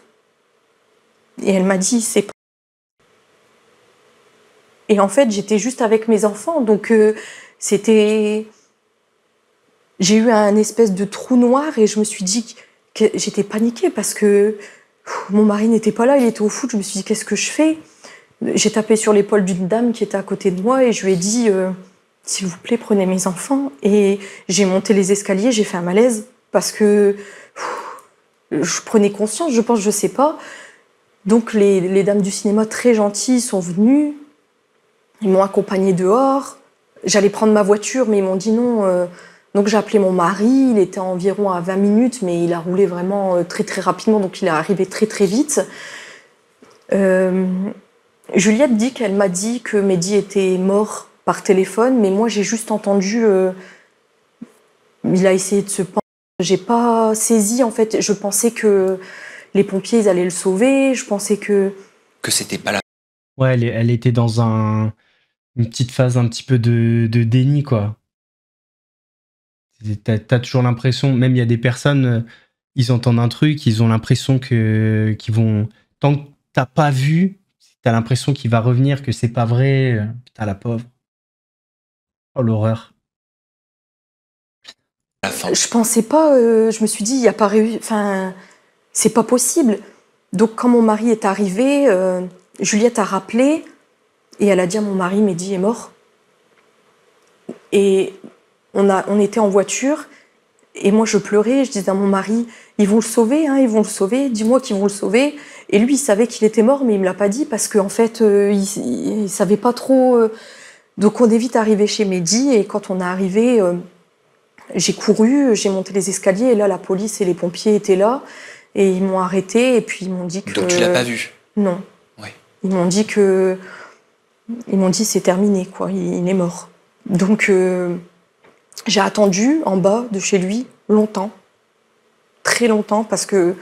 et elle m'a dit, c'est pas... Et en fait, j'étais juste avec mes enfants, donc c'était... J'ai eu un espèce de trou noir et je me suis dit que j'étais paniquée parce que mon mari n'était pas là, il était au foot. Je me suis dit, qu'est-ce que je fais? J'ai tapé sur l'épaule d'une dame qui était à côté de moi et je lui ai dit, s'il vous plaît, prenez mes enfants. Et j'ai monté les escaliers, j'ai fait un malaise parce que je prenais conscience, je pense, je sais pas. Donc les dames du cinéma très gentilles sont venues, ils m'ont accompagnée dehors. J'allais prendre ma voiture, mais ils m'ont dit non. Donc j'ai appelé mon mari, il était environ à 20 minutes, mais il a roulé vraiment très très rapidement, donc il est arrivé très très vite. Juliette dit qu'elle m'a dit que Mehdi était mort par téléphone, mais moi j'ai juste entendu, il a essayé de se pendre. J'ai pas saisi en fait, je pensais que les pompiers ils allaient le sauver, je pensais que c'était pas la... Ouais, elle était dans une petite phase un petit peu de déni, quoi. T'as toujours l'impression, même il y a des personnes, ils entendent un truc, ils ont l'impression qu'ils vont... Tant que t'as pas vu, t'as l'impression qu'il va revenir, que c'est pas vrai. Putain, la pauvre. Oh, l'horreur. Je pensais pas, je me suis dit, il n'y a pas réussi, c'est pas possible. Donc quand mon mari est arrivé, Juliette a rappelé et elle a dit à mon mari, Mehdi est mort. Et on était en voiture Et moi, je pleurais, je disais à mon mari, ils vont le sauver, hein, ils vont le sauver, dis-moi qu'ils vont le sauver. Et lui, il savait qu'il était mort, mais il me l'a pas dit parce qu'en fait, il savait pas trop. Donc on est vite arrivé chez Mehdi, et quand on est arrivé, j'ai couru, j'ai monté les escaliers, et là, la police et les pompiers étaient là, et ils m'ont arrêté, et puis ils m'ont dit que... Donc tu l'as pas vu? Non. Ouais. Ils m'ont dit c'est terminé, quoi, il est mort. Donc j'ai attendu en bas de chez lui longtemps, très longtemps, parce que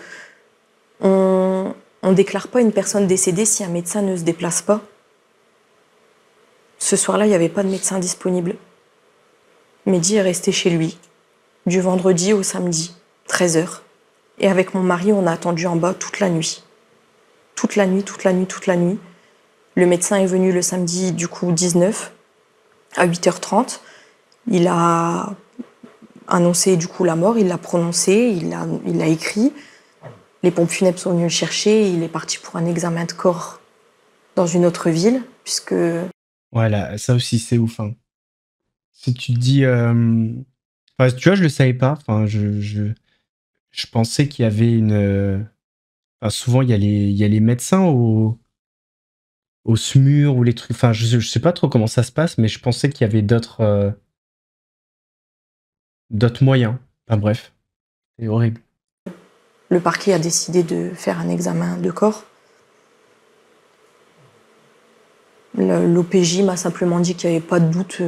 on déclare pas une personne décédée si un médecin ne se déplace pas. Ce soir-là, il n'y avait pas de médecin disponible. Mehdi est resté chez lui, du vendredi au samedi, 13h. Et avec mon mari, on a attendu en bas toute la nuit. Toute la nuit, toute la nuit, toute la nuit. Le médecin est venu le samedi, du coup, 19, à 8h30. Il a annoncé, du coup, la mort, il l'a prononcé, il l'a écrit. Les pompes funèbres sont venues le chercher, il est parti pour un examen de corps dans une autre ville, puisque... Voilà, ça aussi, c'est ouf. Hein. Si tu te dis... Enfin, tu vois, je le savais pas. Enfin, je pensais qu'il y avait une... Enfin, souvent, il y a les médecins au SMUR ou les trucs... Enfin, je sais pas trop comment ça se passe, mais je pensais qu'il y avait d'autres moyens. Enfin, bref. C'est horrible. Le parquet a décidé de faire un examen de corps. L'OPJ m'a simplement dit qu'il n'y avait pas de doute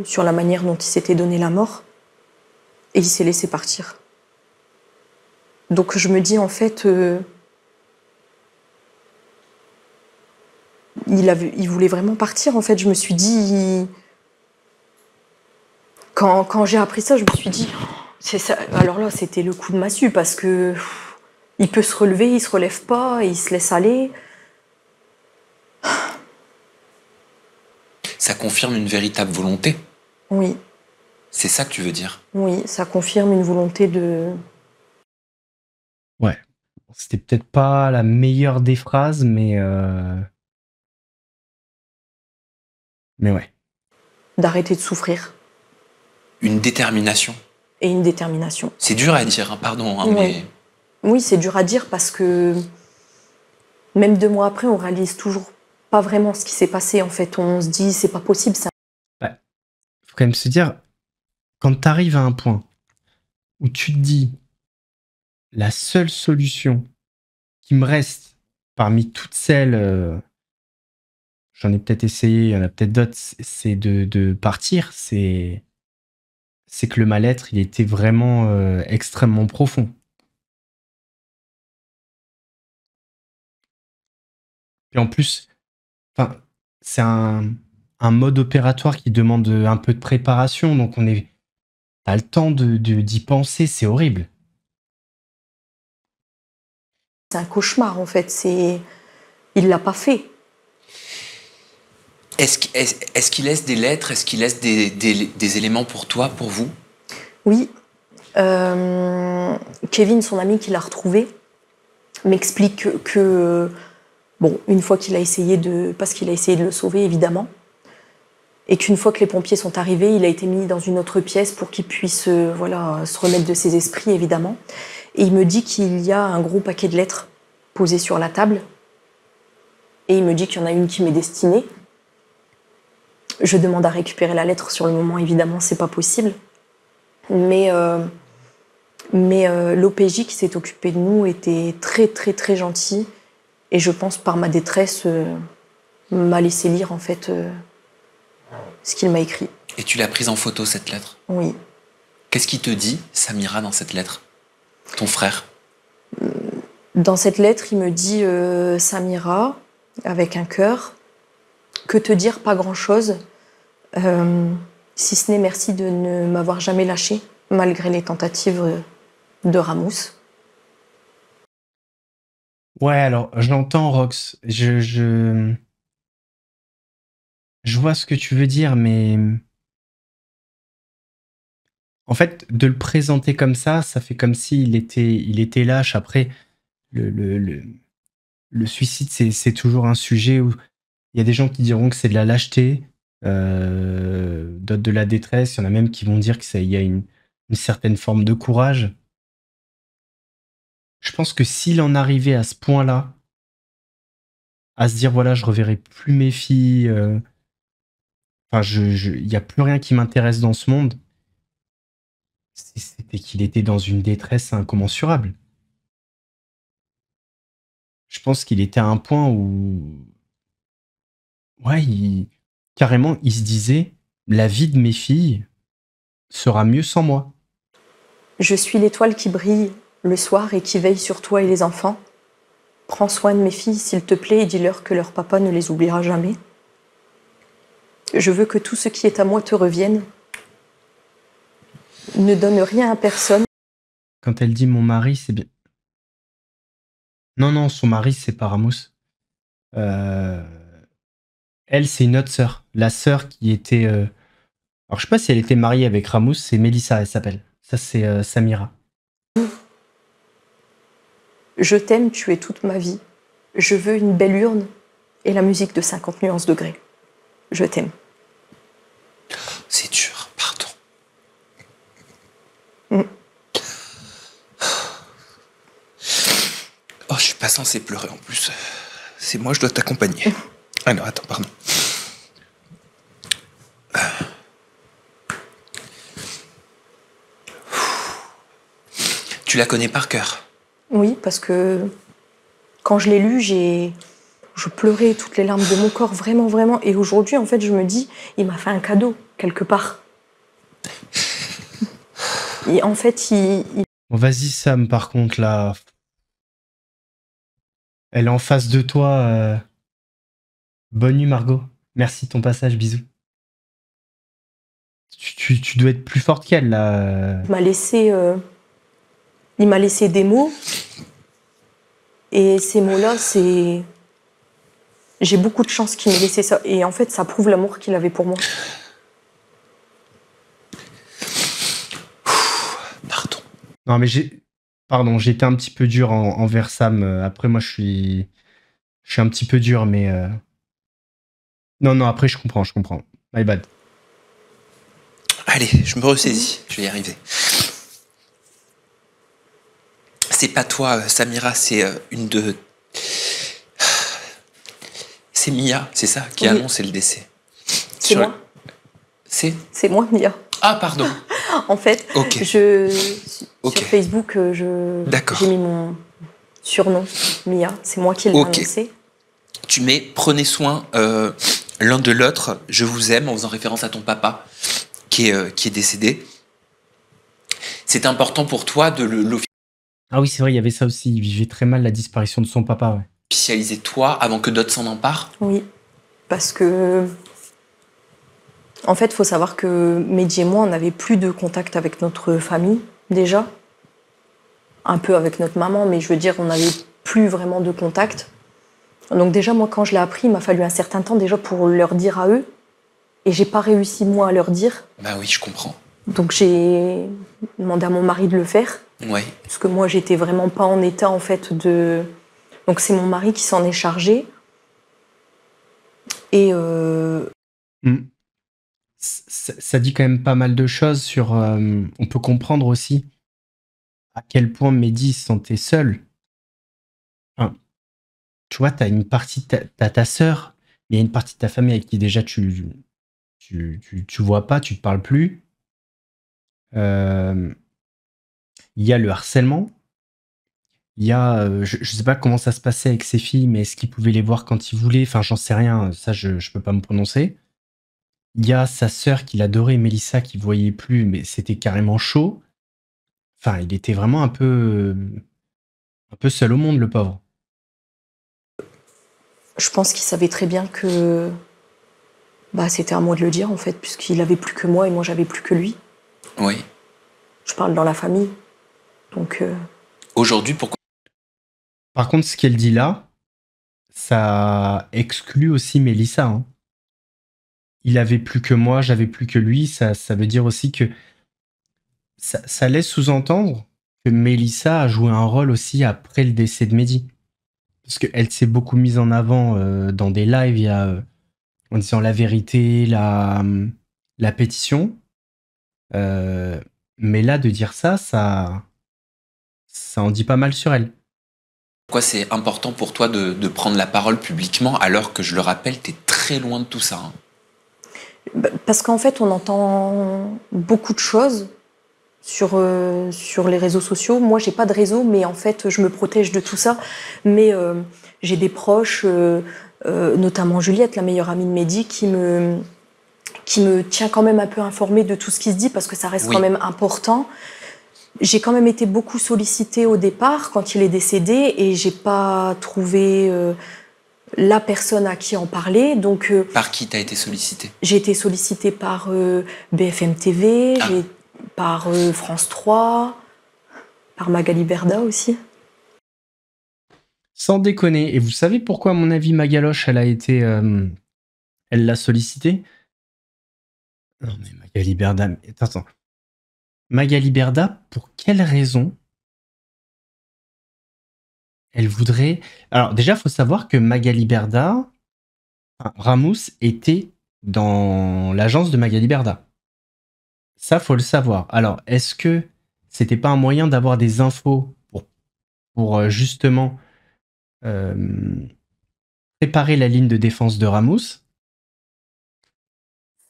sur la manière dont il s'était donné la mort. Et il s'est laissé partir. Donc je me dis, en fait, il voulait vraiment partir. En fait, je me suis dit... Quand j'ai appris ça, je me suis dit... C'est ça. Alors là, c'était le coup de massue, parce que il peut se relever, il se relève pas, il se laisse aller. Ça confirme une véritable volonté. Oui. C'est ça que tu veux dire? Oui, ça confirme une volonté de... Ouais. C'était peut-être pas la meilleure des phrases, mais ouais. D'arrêter de souffrir. Une détermination. Et une détermination. C'est dur à dire, hein, pardon. Hein, Oui. mais... Oui, c'est dur à dire, parce que même 2 mois après, on réalise toujours pas vraiment ce qui s'est passé. En fait, on se dit, c'est pas possible. Ça. Ouais. Faut quand même se dire, quand tu arrives à un point où tu te dis, la seule solution qui me reste parmi toutes celles, j'en ai peut-être essayé, il y en a peut-être d'autres, c'est de partir, c'est que le mal-être, il était vraiment extrêmement profond. Et en plus, c'est un mode opératoire qui demande un peu de préparation, donc t'as le temps d'y penser, c'est horrible. C'est un cauchemar, en fait. Il l'a pas fait. Est-ce qu'il laisse des lettres? Est-ce qu'il laisse des éléments pour toi, pour vous? Oui. Kevin, son ami qui l'a retrouvé, m'explique que bon, une fois qu'il a essayé parce qu'il a essayé de le sauver, évidemment, et qu'une fois que les pompiers sont arrivés, il a été mis dans une autre pièce pour qu'il puisse se remettre de ses esprits, évidemment. Et il me dit qu'il y a un gros paquet de lettres posées sur la table. Et il me dit qu'il y en a une qui m'est destinée. Je demande à récupérer la lettre. Sur le moment, évidemment, c'est pas possible. Mais l'OPJ qui s'est occupé de nous était très, très, très gentil. Et je pense, par ma détresse, m'a laissé lire, en fait, ce qu'il m'a écrit. Et tu l'as prise en photo, cette lettre? Oui. Qu'est-ce qu'il te dit, Samira, dans cette lettre? Ton frère? Dans cette lettre, il me dit Samira, avec un cœur, que te dire, pas grand-chose, si ce n'est merci de ne m'avoir jamais lâché, malgré les tentatives de Ramous. Ouais, alors, j'entends, Rox. Je vois ce que tu veux dire, mais... En fait, de le présenter comme ça fait comme s'il était lâche. Après, le suicide, c'est toujours un sujet où il y a des gens qui diront que c'est de la lâcheté, d'autres de la détresse. Il y en a même qui vont dire qu'il y a une une certaine forme de courage. Je pense que s'il en arrivait à ce point-là, à se dire voilà, je reverrai plus mes filles, enfin, il n'y a plus rien qui m'intéresse dans ce monde, c'était qu'il était dans une détresse incommensurable. Je pense qu'il était à un point où, ouais, carrément, il se disait la vie de mes filles sera mieux sans moi. Je suis l'étoile qui brille le soir et qui veille sur toi et les enfants. Prends soin de mes filles, s'il te plaît, et dis-leur que leur papa ne les oubliera jamais. Je veux que tout ce qui est à moi te revienne. Ne donne rien à personne. Quand elle dit mon mari, c'est bien. Non, son mari, c'est pas Ramos. Elle, c'est une autre sœur. La sœur qui était. Alors, je sais pas si elle était mariée avec Ramos, c'est Mélissa, elle s'appelle. Ça, c'est Samira. Je t'aime, tu es toute ma vie. Je veux une belle urne et la musique de 50 nuances degrés. Je t'aime. C'est dur, pardon. Oh, je suis pas censé pleurer en plus. C'est moi, je dois t'accompagner. Alors, attends, pardon. Tu la connais par cœur? Oui, parce que quand je l'ai lu, je pleurais toutes les larmes de mon corps, vraiment, vraiment. Et aujourd'hui, en fait, je me dis, il m'a fait un cadeau, quelque part. Et en fait, Bon, vas-y, Sam, par contre, là. Elle est en face de toi. Bonne nuit, Margot. Merci de ton passage, bisous. Tu dois être plus forte qu'elle, là. il m'a laissé des mots. Et ces mots-là, c'est... J'ai beaucoup de chance qu'il m'ait laissé ça. Et en fait, ça prouve l'amour qu'il avait pour moi. Pardon. Non, mais j'étais un petit peu dur envers Sam. Après, moi, je suis un petit peu dur, mais... Non, après, je comprends. My bad. Allez, je me ressaisis, je vais y arriver. C'est pas toi, Samira, c'est une de... C'est Mia, c'est ça, qui a annoncé le décès. C'est moi. C'est moi, Mia. Ah, pardon. En fait, Okay. Sur Facebook, j'ai mis mon surnom, Mia. C'est moi qui l'ai annoncé. Tu mets « Prenez soin l'un de l'autre, je vous aime » en faisant référence à ton papa qui est décédé. C'est important pour toi de l'officialiser, Ah oui, c'est vrai, il y avait ça aussi. Il vivait très mal la disparition de son papa, ouais. toi, avant que d'autres s'en emparent? Oui, parce que... En fait, il faut savoir que Mehdi et moi, on n'avait plus de contact avec notre famille, déjà. Un peu avec notre maman, mais je veux dire, on n'avait plus vraiment de contact. Donc déjà, moi, quand je l'ai appris, il m'a fallu un certain temps déjà pour leur dire à eux. Et j'ai pas réussi, moi, à leur dire. Bah oui, je comprends. Donc j'ai demandé à mon mari de le faire. Ouais. Parce que moi, j'étais vraiment pas en état, en fait, de... Donc c'est mon mari qui s'en est chargé. Et... Ça dit quand même pas mal de choses sur... on peut comprendre aussi à quel point Mehdi se sentait seul. Enfin, tu vois, t'as une partie... T'as ta sœur, mais il y a une partie de ta famille avec qui déjà tu vois pas, tu te parles plus. Il y a le harcèlement. Il y a... je sais pas comment ça se passait avec ses filles, mais est-ce qu'il pouvait les voir quand il voulait? Enfin, j'en sais rien, ça je peux pas me prononcer. Il y a sa sœur qu'il adorait, Mélissa, qui voyait plus, mais c'était carrément chaud. Enfin, il était vraiment un peu seul au monde, le pauvre. Je pense qu'il savait très bien que c'était à moi de le dire, en fait, puisqu'il avait plus que moi et moi, j'avais plus que lui. Oui. Je parle dans la famille. Donc... Aujourd'hui, pourquoi... Par contre, ce qu'elle dit là, ça exclut aussi Mélissa, hein. Il avait plus que moi, j'avais plus que lui. Ça veut dire aussi que ça laisse sous-entendre que Mélissa a joué un rôle aussi après le décès de Mehdi. Parce qu'elle s'est beaucoup mise en avant dans des lives, en disant la vérité, la pétition. Mais là, de dire ça en dit pas mal sur elle. Pourquoi c'est important pour toi de prendre la parole publiquement alors que, je le rappelle, tu es très loin de tout ça, hein. Parce qu'en fait, on entend beaucoup de choses sur les réseaux sociaux. Moi, j'ai pas de réseau, mais en fait, je me protège de tout ça. Mais j'ai des proches, notamment Juliette, la meilleure amie de Mehdi, qui me tient quand même un peu informée de tout ce qui se dit, parce que ça reste quand même important. J'ai quand même été beaucoup sollicitée au départ, quand il est décédé, et j'ai pas trouvé la personne à qui en parler. Donc, par qui t'as été sollicitée? J'ai été sollicitée par BFM TV, par France 3, par Magali Berda aussi. Sans déconner. Et vous savez pourquoi, à mon avis, Magaloche, elle l'a sollicité? Non, mais Magali Berda... Attends. Magali Berda, pour quelle raison elle voudrait... Alors, déjà, il faut savoir que Magali Berda, Ramous était dans l'agence de Magali Berda. Ça, faut le savoir. Alors, est-ce que c'était pas un moyen d'avoir des infos pour justement préparer la ligne de défense de Ramous?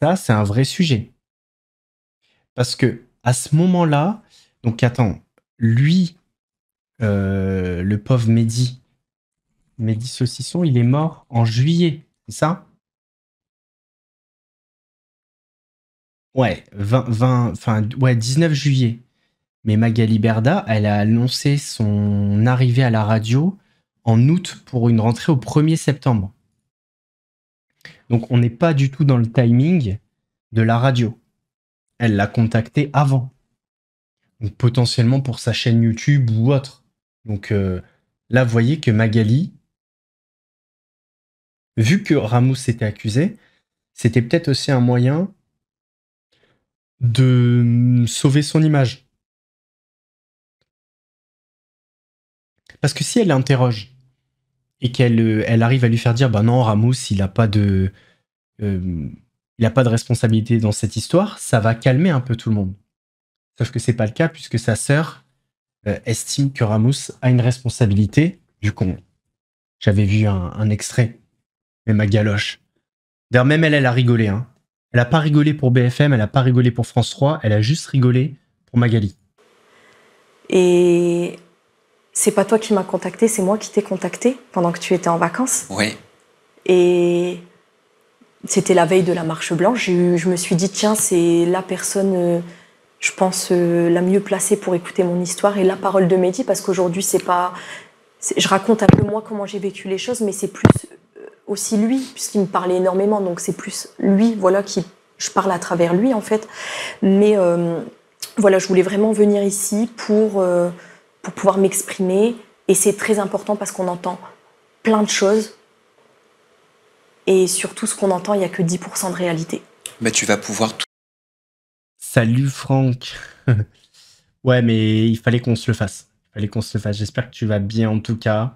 Ça, c'est un vrai sujet. Parce que à ce moment-là, donc attends, lui, le pauvre Mehdi Saucisson, il est mort en juillet, c'est ça? Ouais, 19 juillet. Mais Magali Berda, elle a annoncé son arrivée à la radio en août pour une rentrée au 1er septembre. Donc on n'est pas du tout dans le timing de la radio. Elle l'a contacté avant. Donc potentiellement pour sa chaîne YouTube ou autre. Donc là, vous voyez que Magali, vu que Ramous s'était accusé, c'était peut-être aussi un moyen de sauver son image. Parce que si elle l'interroge et qu'elle arrive à lui faire dire bah non, Ramous, il n'a pas de responsabilité dans cette histoire, ça va calmer un peu tout le monde. Sauf que c'est pas le cas puisque sa sœur estime que Ramous a une responsabilité. Du coup, j'avais vu un extrait, mais ma galoche. D'ailleurs, même elle a rigolé. Hein. Elle a pas rigolé pour BFM, elle a pas rigolé pour France 3, elle a juste rigolé pour Magali. Et c'est pas toi qui m'as contacté, c'est moi qui t'ai contacté pendant que tu étais en vacances. Oui. Et c'était la veille de la marche blanche. Je me suis dit, tiens, c'est la personne, je pense, la mieux placée pour écouter mon histoire et la parole de Mehdi, parce qu'aujourd'hui, je raconte un peu moi comment j'ai vécu les choses, mais c'est plus aussi lui, puisqu'il me parlait énormément, donc c'est plus lui, voilà, je parle à travers lui, en fait. Mais voilà, je voulais vraiment venir ici pour pouvoir m'exprimer, et c'est très important parce qu'on entend plein de choses, et surtout ce qu'on entend, il n'y a que 10% de réalité. Bah, tu vas pouvoir... Salut Franck. Ouais, mais il fallait qu'on se le fasse. J'espère que tu vas bien en tout cas.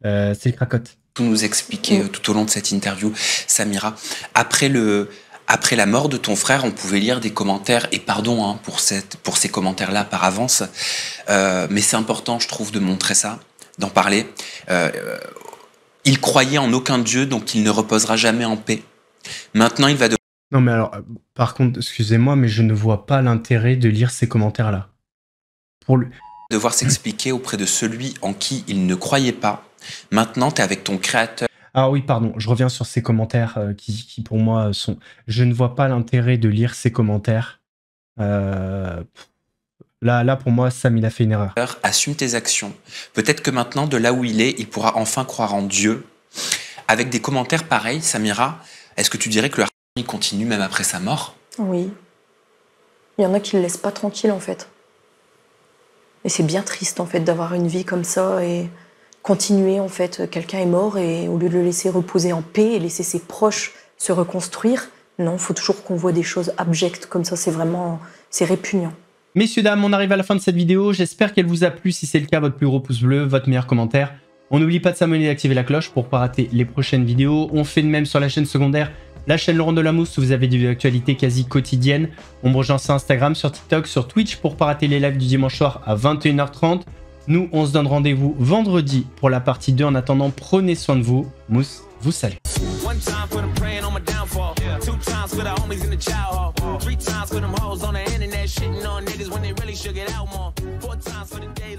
C'est le cracotte. Tout nous expliquer tout au long de cette interview, Samira. Après la mort de ton frère, on pouvait lire des commentaires, et pardon hein, pour ces commentaires-là par avance, mais c'est important, je trouve, de montrer ça, d'en parler. Il croyait en aucun Dieu, donc il ne reposera jamais en paix. Maintenant, il va devoir... Non mais alors, par contre, excusez-moi, mais je ne vois pas l'intérêt de lire ces commentaires-là. Devoir s'expliquer auprès de celui en qui il ne croyait pas. Maintenant, tu es avec ton créateur. Ah oui, pardon, je reviens sur ces commentaires qui pour moi sont... Je ne vois pas l'intérêt de lire ces commentaires. Là, pour moi, Sam, il a fait une erreur. Assume tes actions. Peut-être que maintenant, de là où il est, il pourra enfin croire en Dieu. Avec des commentaires pareils, Samira, est-ce que tu dirais que le harcèlement continue même après sa mort? Oui. Il y en a qui ne le laissent pas tranquille, en fait. Et c'est bien triste, en fait, d'avoir une vie comme ça et continuer, en fait. Quelqu'un est mort et au lieu de le laisser reposer en paix et laisser ses proches se reconstruire, non, il faut toujours qu'on voit des choses abjectes comme ça. C'est répugnant. Messieurs, dames, on arrive à la fin de cette vidéo. J'espère qu'elle vous a plu. Si c'est le cas, votre plus gros pouce bleu, votre meilleur commentaire. On n'oublie pas de s'abonner et d'activer la cloche pour ne pas rater les prochaines vidéos. On fait de même sur la chaîne secondaire. La chaîne Laurent Delamousse où vous avez des actualités quasi quotidiennes. On me rejoint sur Instagram, sur TikTok, sur Twitch pour pas rater les lives du dimanche soir à 21h30. Nous, on se donne rendez-vous vendredi pour la partie 2. En attendant, prenez soin de vous. Mousse vous salue. One time for them praying on my downfall. 2 times for the homies in the chow hall. 3 times for them hoes on the internet shitting on niggas when they really should get out more. 4 times for the days